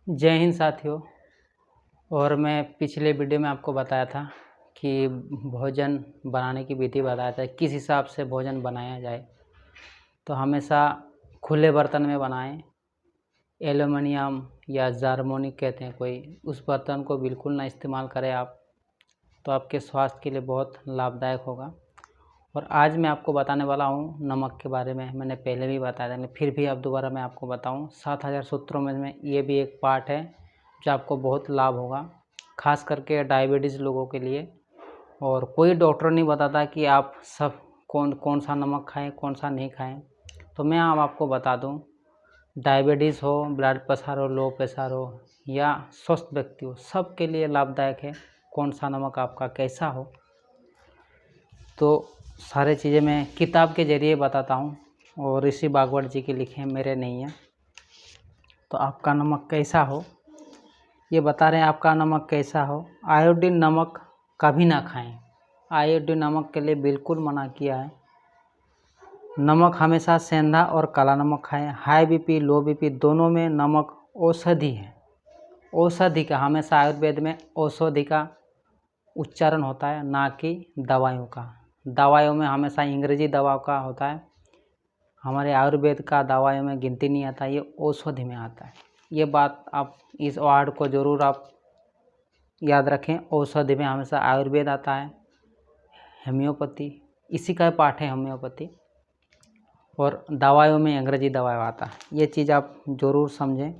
जय हिंद साथियों। और मैं पिछले वीडियो में आपको बताया था कि भोजन बनाने की विधि बताया था, किस हिसाब से भोजन बनाया जाए। तो हमेशा खुले बर्तन में बनाएं। एल्युमिनियम या जार्मोनिक कहते हैं कोई, उस बर्तन को बिल्कुल ना इस्तेमाल करें आप, तो आपके स्वास्थ्य के लिए बहुत लाभदायक होगा। और आज मैं आपको बताने वाला हूँ नमक के बारे में। मैंने पहले भी बताया था, लेकिन फिर भी अब दोबारा मैं आपको बताऊँ। 7000 सूत्रों में ये भी एक पार्ट है जो आपको बहुत लाभ होगा, खास करके डायबिटीज़ लोगों के लिए। और कोई डॉक्टर नहीं बताता कि आप सब कौन सा नमक खाएं, कौन सा नहीं खाएं। तो मैं अब आपको बता दूं, डायबिटीज़ हो, ब्लड प्रेशर हो, लो प्रेशर हो या स्वस्थ व्यक्ति हो, सब के लिए लाभदायक है कौन सा नमक आपका कैसा हो। तो सारे चीज़ें मैं किताब के ज़रिए बताता हूँ, और ऋषि भागवत जी के लिखे हैं, मेरे नहीं हैं। तो आपका नमक कैसा हो ये बता रहे हैं। आपका नमक कैसा हो। आयोडीन नमक कभी ना खाएं। आयोडीन नमक के लिए बिल्कुल मना किया है। नमक हमेशा सेंधा और काला नमक खाएं। हाई बीपी, लो बीपी दोनों में नमक औषधि है। औषधि का, हमेशा आयुर्वेद में औषधि का उच्चारण होता है, ना कि दवाइयों का। दवाइयों में हमेशा अंग्रेजी दवा का होता है, हमारे आयुर्वेद का दवाइयों में गिनती नहीं आता, ये औषधि में आता है। ये बात आप, इस वर्ड को ज़रूर आप याद रखें। औषधि में हमेशा आयुर्वेद आता है, होम्योपैथी इसी का पाठ है, होम्योपैथी। और दवाइयों में अंग्रेजी दवा आता है। ये चीज़ आप ज़रूर समझें।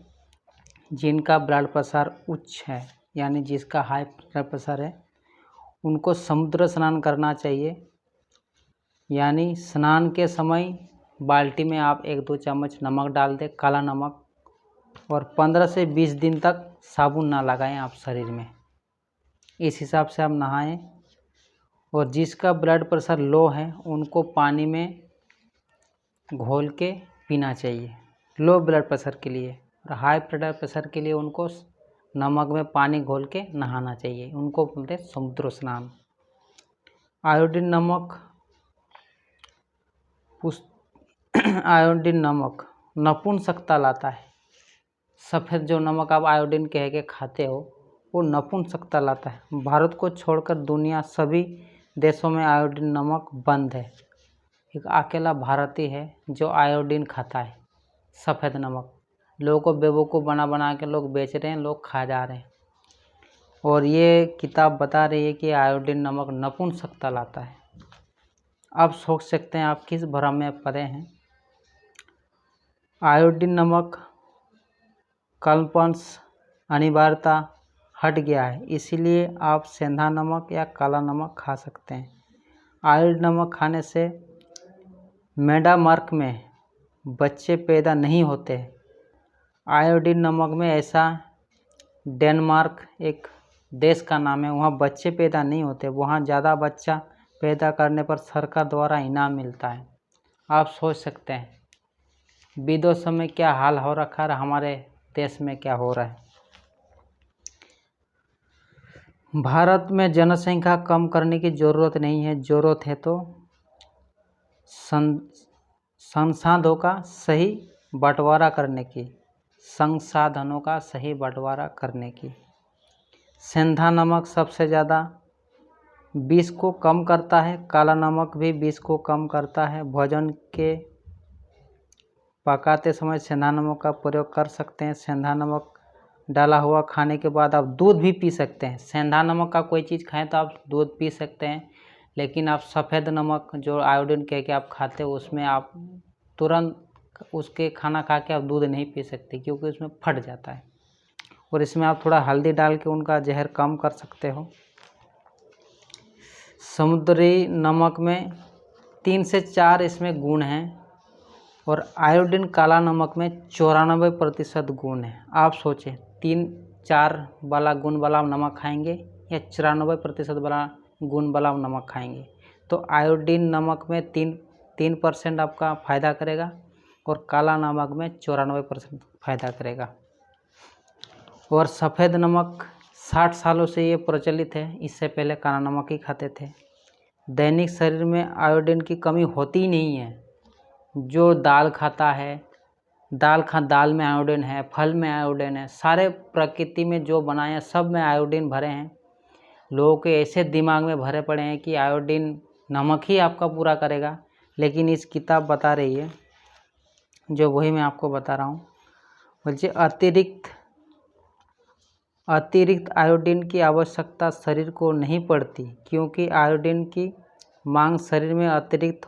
जिनका ब्लड प्रेशर उच्च है, यानी जिसका हाई ब्लड प्रेशर है, उनको समुद्र स्नान करना चाहिए। यानी स्नान के समय बाल्टी में आप 1-2 चम्मच नमक डाल दें, काला नमक, और 15 से 20 दिन तक साबुन ना लगाएं आप शरीर में। इस हिसाब से आप नहाएं। और जिसका ब्लड प्रेशर लो है, उनको पानी में घोल के पीना चाहिए, लो ब्लड प्रेशर के लिए। और हाई ब्लड प्रेशर के लिए उनको नमक में पानी घोल के नहाना चाहिए, उनको बोलते हैं समुद्र स्नान। आयोडीन नमक आयोडीन नमक नपुंसकता लाता है। सफ़ेद जो नमक आप आयोडीन कह के खाते हो, वो नपुंसकता लाता है। भारत को छोड़कर दुनिया सभी देशों में आयोडीन नमक बंद है। एक अकेला भारतीय है जो आयोडीन खाता है, सफ़ेद नमक। लोगों को बेवकूफ़ बना बना के लोग बेच रहे हैं, लोग खा जा रहे हैं। और ये किताब बता रही है कि आयोडीन नमक नपुंसकता लाता है। आप सोच सकते हैं आप किस भ्रम में पड़े हैं। आयोडीन नमक कल्पंश अनिवार्यता हट गया है, इसीलिए आप सेंधा नमक या काला नमक खा सकते हैं। आयोडीन नमक खाने से मेडामार्क में बच्चे पैदा नहीं होते। आयोडीन नमक में ऐसा, डेनमार्क एक देश का नाम है, वहाँ बच्चे पैदा नहीं होते। वहाँ ज़्यादा बच्चा पैदा करने पर सरकार द्वारा इनाम मिलता है। आप सोच सकते हैं विदेशों में क्या हाल हो रखा है, हमारे देश में क्या हो रहा है। भारत में जनसंख्या कम करने की ज़रूरत नहीं है। ज़रूरत है तो संसाधनों का सही बंटवारा करने की, संसाधनों का सही बंटवारा करने की। सेंधा नमक सबसे ज़्यादा विष को कम करता है। काला नमक भी विष को कम करता है। भोजन के पकाते समय सेंधा नमक का प्रयोग कर सकते हैं। सेंधा नमक डाला हुआ खाने के बाद आप दूध भी पी सकते हैं। सेंधा नमक का कोई चीज़ खाएं तो आप दूध पी सकते हैं, लेकिन आप सफ़ेद नमक जो आयोडीन कह के आप खाते हो, उसमें आप तुरंत उसके खाना खा के आप दूध नहीं पी सकते, क्योंकि उसमें फट जाता है। और इसमें आप थोड़ा हल्दी डाल के उनका जहर कम कर सकते हो। समुद्री नमक में 3 से 4 इसमें गुण हैं, और आयोडीन काला नमक में 94% गुण है। आप सोचें, 3-4 वाला गुण वाला नमक खाएंगे या 94% वाला गुण वाला नमक खाएंगे। तो आयोडीन नमक में 3% आपका फ़ायदा करेगा, और काला नमक में 94% फ़ायदा करेगा। और सफ़ेद नमक 60 सालों से ये प्रचलित है। इससे पहले काला नमक ही खाते थे। दैनिक शरीर में आयोडीन की कमी होती ही नहीं है। जो दाल खाता है दाल में आयोडीन है, फल में आयोडीन है, सारे प्रकृति में जो बनाए हैं सब में आयोडीन भरे हैं। लोगों के ऐसे दिमाग में भरे पड़े हैं कि आयोडीन नमक ही आपका पूरा करेगा, लेकिन इस किताब बता रही है, जो वही मैं आपको बता रहा हूँ, बोलिए अतिरिक्त आयोडीन की आवश्यकता शरीर को नहीं पड़ती, क्योंकि आयोडीन की मांग शरीर में अतिरिक्त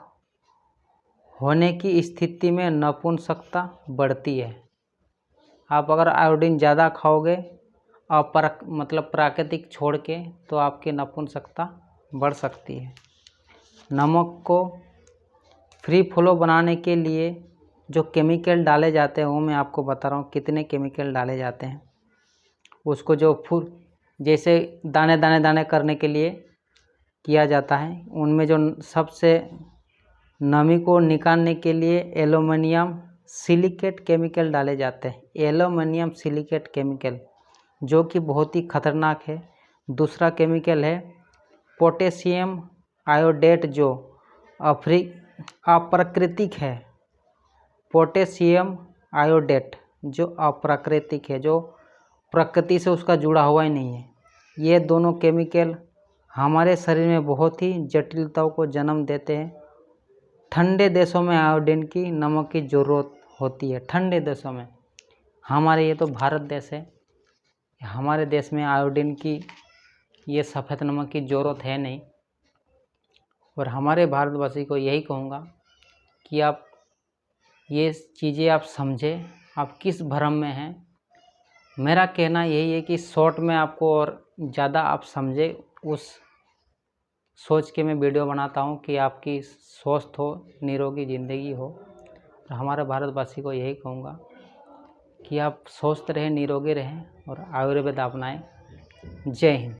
होने की स्थिति में नपुंसकता बढ़ती है। आप अगर आयोडीन ज़्यादा खाओगे मतलब प्राकृतिक छोड़ के, तो आपकी नपुंसकता बढ़ सकती है। नमक को फ्री फ्लो बनाने के लिए जो केमिकल डाले जाते हैं वो मैं आपको बता रहा हूँ कितने केमिकल डाले जाते हैं। उसको जो जैसे दाने करने के लिए किया जाता है, उनमें जो सबसे नमी को निकालने के लिए एल्युमिनियम सिलिकेट केमिकल डाले जाते हैं। एल्युमिनियम सिलिकेट केमिकल जो कि बहुत ही खतरनाक है। दूसरा केमिकल है पोटेशियम आयोडेट, जो अप्राकृतिक है। पोटेशियम आयोडेट जो अप्राकृतिक है, जो प्रकृति से उसका जुड़ा हुआ ही नहीं है। ये दोनों केमिकल हमारे शरीर में बहुत ही जटिलताओं को जन्म देते हैं। ठंडे देशों में आयोडीन की नमक की ज़रूरत होती है, ठंडे देशों में। हमारे ये तो भारत देश है, हमारे देश में आयोडीन की ये सफ़ेद नमक की ज़रूरत है नहीं। और हमारे भारतवासी को यही कहूँगा कि आप ये चीज़ें आप समझें, आप किस भ्रम में हैं। मेरा कहना यही है कि शॉर्ट में आपको और ज़्यादा आप समझे, उस सोच के मैं वीडियो बनाता हूँ कि आपकी स्वस्थ हो, निरोगी ज़िंदगी हो। और हमारे भारतवासी को यही कहूँगा कि आप स्वस्थ रहें, निरोगी रहें और आयुर्वेद अपनाएं। जय हिंद।